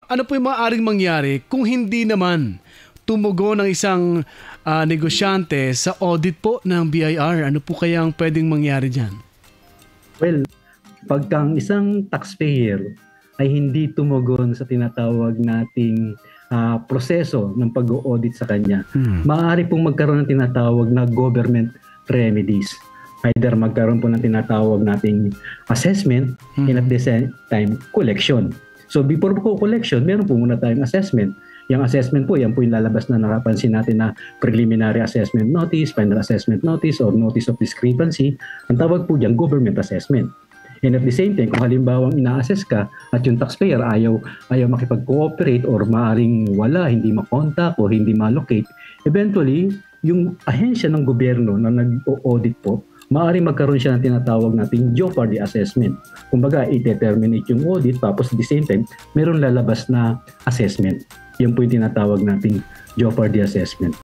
ano po yung maaaring mangyari kung hindi naman tumugon ng isang negosyante sa audit po ng BIR? Ano po kayang pwedeng mangyari dyan? Well, pagka ang isang taxpayer ay hindi tumugon sa tinatawag nating proseso ng pag-audit sa kanya, maaari pong magkaroon ng tinatawag na government remedies. Either magkaroon po ng tinatawag nating assessment and at the same time, collection. So before po collection, meron po muna tayong assessment. Yung assessment po, yan po yung lalabas na nakapansin natin na preliminary assessment notice, final assessment notice, or notice of discrepancy. Ang tawag po dyan, government assessment. And at the same time, kung halimbawa ina-assess ka at yung taxpayer ayaw makipag-cooperate or maaring wala, hindi makontak o hindi ma-locate, eventually, yung ahensya ng gobyerno na nag-audit po, maaaring magkaroon siya ng tinatawag nating jeopardy assessment. Kumbaga, i-terminate yung audit tapos at the same time, meron lalabas na assessment. Yan po yung tinatawag nating jeopardy assessment.